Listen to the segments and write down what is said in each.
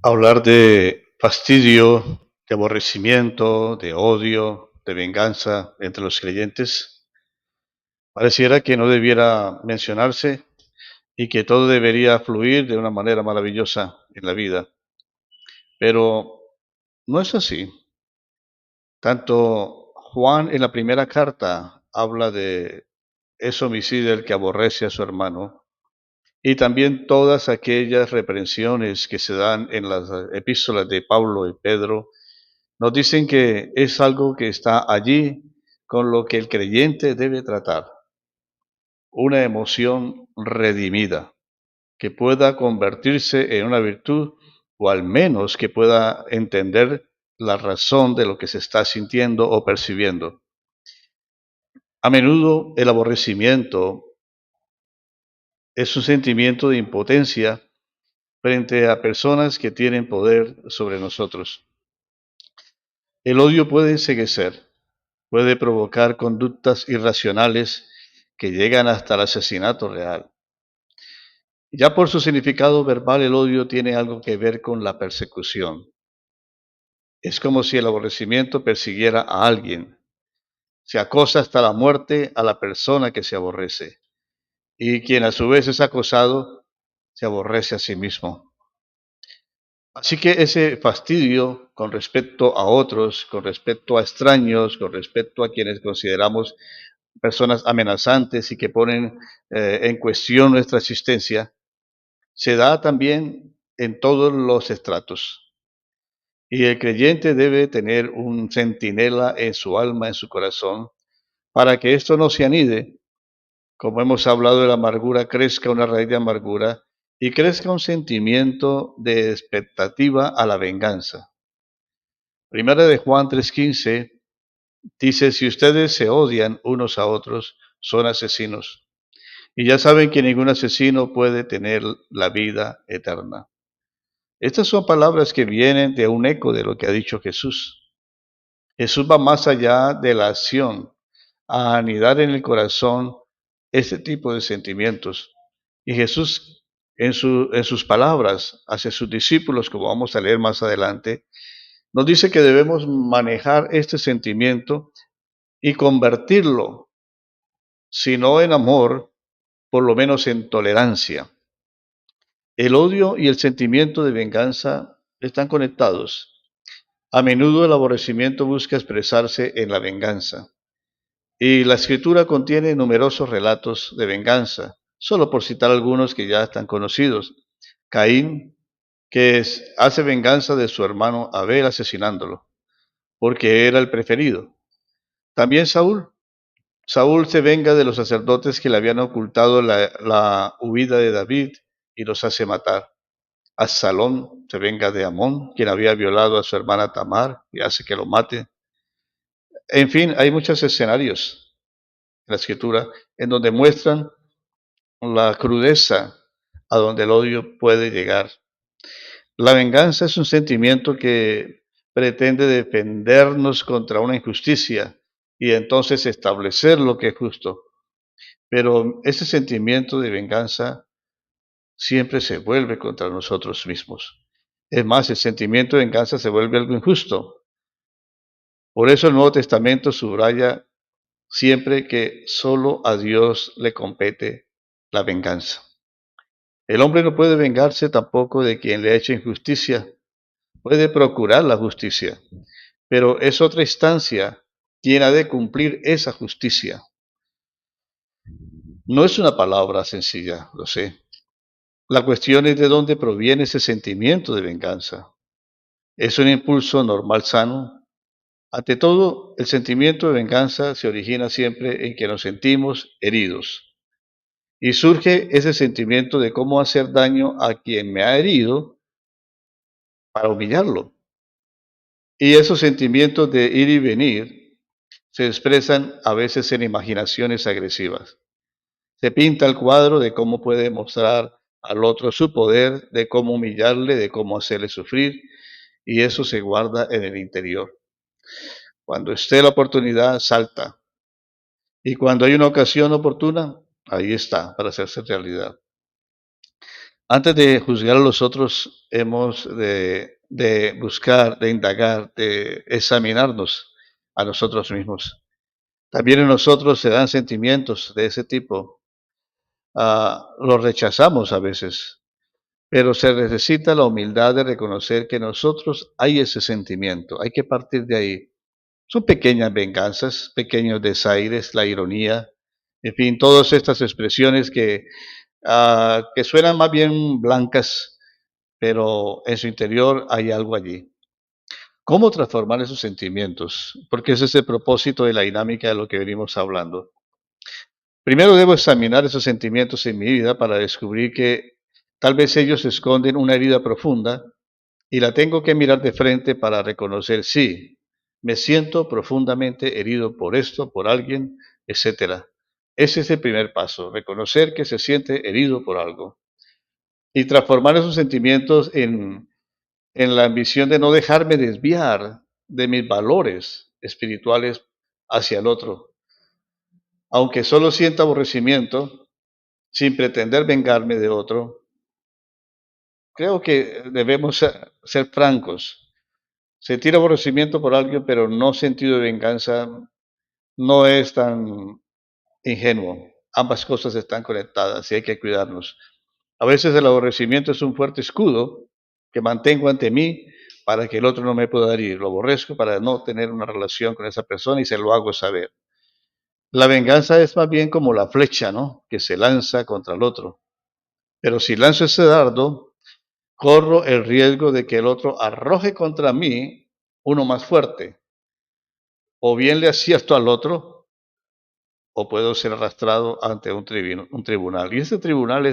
Hablar de fastidio, de aborrecimiento, de odio, de venganza entre los creyentes, pareciera que no debiera mencionarse y que todo debería fluir de una manera maravillosa en la vida. Pero no es así. Tanto Juan en la primera carta habla de es homicida el que aborrece a su hermano, y también todas aquellas reprensiones que se dan en las epístolas de Pablo y Pedro nos dicen que es algo que está allí con lo que el creyente debe tratar, una emoción redimida, que pueda convertirse en una virtud o al menos que pueda entender la razón de lo que se está sintiendo o percibiendo. A menudo el aborrecimiento es un sentimiento de impotencia frente a personas que tienen poder sobre nosotros. El odio puede enceguecer, puede provocar conductas irracionales que llegan hasta el asesinato real. Ya por su significado verbal, el odio tiene algo que ver con la persecución. Es como si el aborrecimiento persiguiera a alguien. Se acosa hasta la muerte a la persona que se aborrece. Y quien a su vez es acosado, se aborrece a sí mismo. Así que ese fastidio con respecto a otros, con respecto a extraños, con respecto a quienes consideramos personas amenazantes y que ponen en cuestión nuestra existencia, se da también en todos los estratos. Y el creyente debe tener un centinela en su alma, en su corazón, para que esto no se anide. Como hemos hablado de la amargura, crezca una raíz de amargura y crezca un sentimiento de expectativa a la venganza. Primera de Juan 3:15 dice, si ustedes se odian unos a otros, son asesinos. Y ya saben que ningún asesino puede tener la vida eterna. Estas son palabras que vienen de un eco de lo que ha dicho Jesús. Jesús va más allá de la acción, a anidar en el corazón este tipo de sentimientos. Y Jesús, en sus palabras hacia sus discípulos, como vamos a leer más adelante, nos dice que debemos manejar este sentimiento y convertirlo, si no en amor, por lo menos en tolerancia. El odio y el sentimiento de venganza están conectados. A menudo el aborrecimiento busca expresarse en la venganza. Y la escritura contiene numerosos relatos de venganza, solo por citar algunos que ya están conocidos. Caín, hace venganza de su hermano Abel asesinándolo, porque era el preferido. También Saúl. Saúl se venga de los sacerdotes que le habían ocultado la huida de David y los hace matar. Absalón se venga de Amón, quien había violado a su hermana Tamar y hace que lo mate. En fin, hay muchos escenarios en la escritura en donde muestran la crudeza a donde el odio puede llegar. La venganza es un sentimiento que pretende defendernos contra una injusticia y entonces establecer lo que es justo. Pero ese sentimiento de venganza siempre se vuelve contra nosotros mismos. Es más, el sentimiento de venganza se vuelve algo injusto. Por eso el Nuevo Testamento subraya siempre que solo a Dios le compete la venganza. El hombre no puede vengarse tampoco de quien le ha hecho injusticia. Puede procurar la justicia, pero es otra instancia quien ha de cumplir esa justicia. No es una palabra sencilla, lo sé. La cuestión es de dónde proviene ese sentimiento de venganza. ¿Es un impulso normal sano? Ante todo, el sentimiento de venganza se origina siempre en que nos sentimos heridos. Y surge ese sentimiento de cómo hacer daño a quien me ha herido para humillarlo. Y esos sentimientos de ir y venir se expresan a veces en imaginaciones agresivas. Se pinta el cuadro de cómo puede mostrar al otro su poder, de cómo humillarle, de cómo hacerle sufrir, y eso se guarda en el interior. Cuando esté la oportunidad, salta. Y cuando hay una ocasión oportuna, ahí está, para hacerse realidad. Antes de juzgar a los otros, hemos de buscar, de indagar, de examinarnos a nosotros mismos. También en nosotros se dan sentimientos de ese tipo. Los rechazamos a veces, pero se necesita la humildad de reconocer que en nosotros hay ese sentimiento. Hay que partir de ahí. Son pequeñas venganzas, pequeños desaires, la ironía, en fin, todas estas expresiones que suenan más bien blancas, pero en su interior hay algo allí. ¿Cómo transformar esos sentimientos? Porque ese es el propósito de la dinámica de lo que venimos hablando. Primero debo examinar esos sentimientos en mi vida para descubrir que tal vez ellos esconden una herida profunda y la tengo que mirar de frente para reconocer, sí, me siento profundamente herido por esto, por alguien, etcétera. Ese es el primer paso, reconocer que se siente herido por algo y transformar esos sentimientos en la ambición de no dejarme desviar de mis valores espirituales hacia el otro. Aunque solo sienta aborrecimiento, sin pretender vengarme de otro, creo que debemos ser francos. Sentir aborrecimiento por alguien, pero no sentido de venganza, no es tan ingenuo. Ambas cosas están conectadas y hay que cuidarnos. A veces el aborrecimiento es un fuerte escudo que mantengo ante mí para que el otro no me pueda herir. Lo aborrezco para no tener una relación con esa persona y se lo hago saber. La venganza es más bien como la flecha, ¿no? Que se lanza contra el otro. Pero si lanzo ese dardo, corro el riesgo de que el otro arroje contra mí uno más fuerte. O bien le acierto al otro, o puedo ser arrastrado ante un tribunal. Y ese tribunal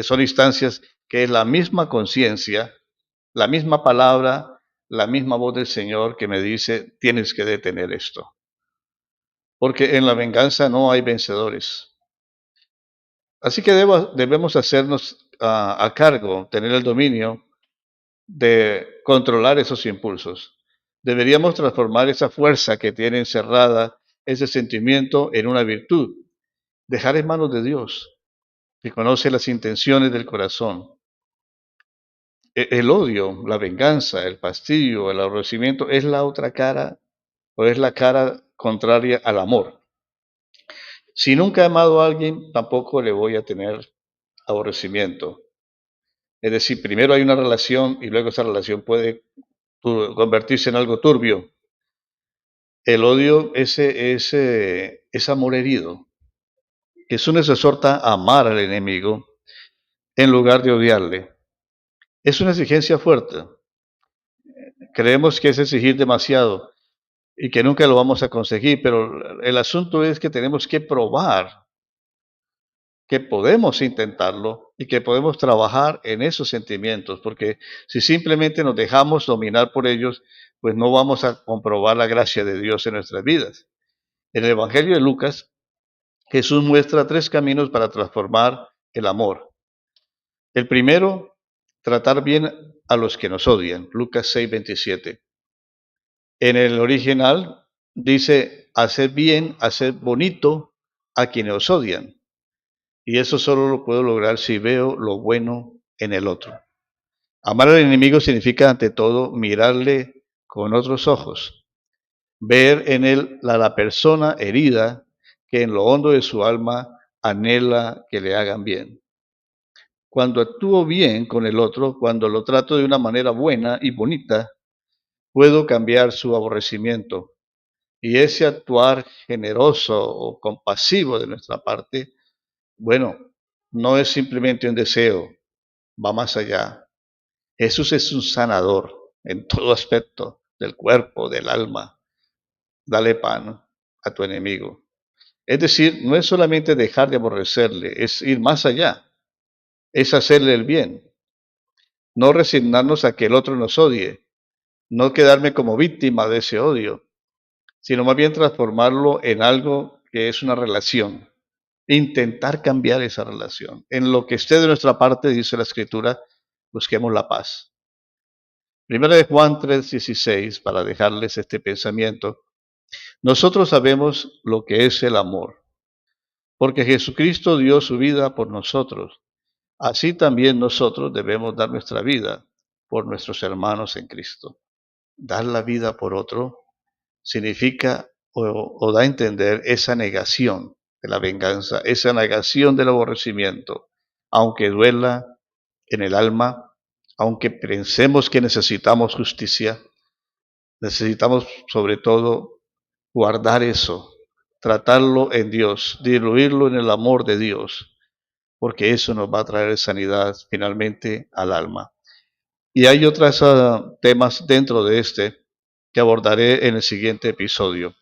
son instancias que es la misma conciencia, la misma palabra, la misma voz del Señor que me dice, tienes que detener esto. Porque en la venganza no hay vencedores. Así que debemos hacernos a cargo, tener el dominio de controlar esos impulsos. Deberíamos transformar esa fuerza que tiene encerrada ese sentimiento en una virtud. Dejar en manos de Dios, que conoce las intenciones del corazón. El odio, la venganza, el fastidio, el aborrecimiento es la otra cara o es la cara contraria al amor. Si nunca he amado a alguien, tampoco le voy a tener aborrecimiento. Es decir, primero hay una relación y luego esa relación puede convertirse en algo turbio. El odio es amor herido. Jesús nos exhorta a amar al enemigo en lugar de odiarle. Es una exigencia fuerte. Creemos que es exigir demasiado y que nunca lo vamos a conseguir, pero el asunto es que tenemos que probar que podemos intentarlo y que podemos trabajar en esos sentimientos, porque si simplemente nos dejamos dominar por ellos, pues no vamos a comprobar la gracia de Dios en nuestras vidas. En el Evangelio de Lucas, Jesús muestra tres caminos para transformar el amor. El primero, tratar bien a los que nos odian. Lucas 6:27. En el original dice, hacer bien, hacer bonito a quienes os odian. Y eso solo lo puedo lograr si veo lo bueno en el otro. Amar al enemigo significa, ante todo, mirarle con otros ojos, ver en él la persona herida que en lo hondo de su alma anhela que le hagan bien. Cuando actúo bien con el otro, cuando lo trato de una manera buena y bonita, puedo cambiar su aborrecimiento. Y ese actuar generoso o compasivo de nuestra parte, bueno, no es simplemente un deseo, va más allá. Jesús es un sanador en todo aspecto del cuerpo, del alma. Dale pan a tu enemigo. Es decir, no es solamente dejar de aborrecerle, es ir más allá, es hacerle el bien, no resignarnos a que el otro nos odie, no quedarme como víctima de ese odio, sino más bien transformarlo en algo que es una relación, intentar cambiar esa relación. En lo que esté de nuestra parte, dice la Escritura, busquemos la paz. Primera de Juan 3:16, para dejarles este pensamiento, nosotros sabemos lo que es el amor, porque Jesucristo dio su vida por nosotros, Así también nosotros debemos dar nuestra vida por nuestros hermanos en Cristo. Dar la vida por otro significa o da a entender esa negación de la venganza, esa negación del aborrecimiento, aunque duela en el alma, aunque pensemos que necesitamos justicia, necesitamos sobre todo guardar eso, tratarlo en Dios, diluirlo en el amor de Dios, porque eso nos va a traer sanidad finalmente al alma. Y hay otros temas dentro de este que abordaré en el siguiente episodio.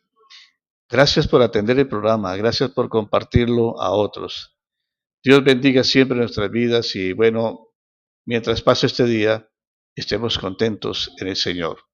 Gracias por atender el programa, gracias por compartirlo a otros. Dios bendiga siempre nuestras vidas y bueno, mientras pase este día, estemos contentos en el Señor.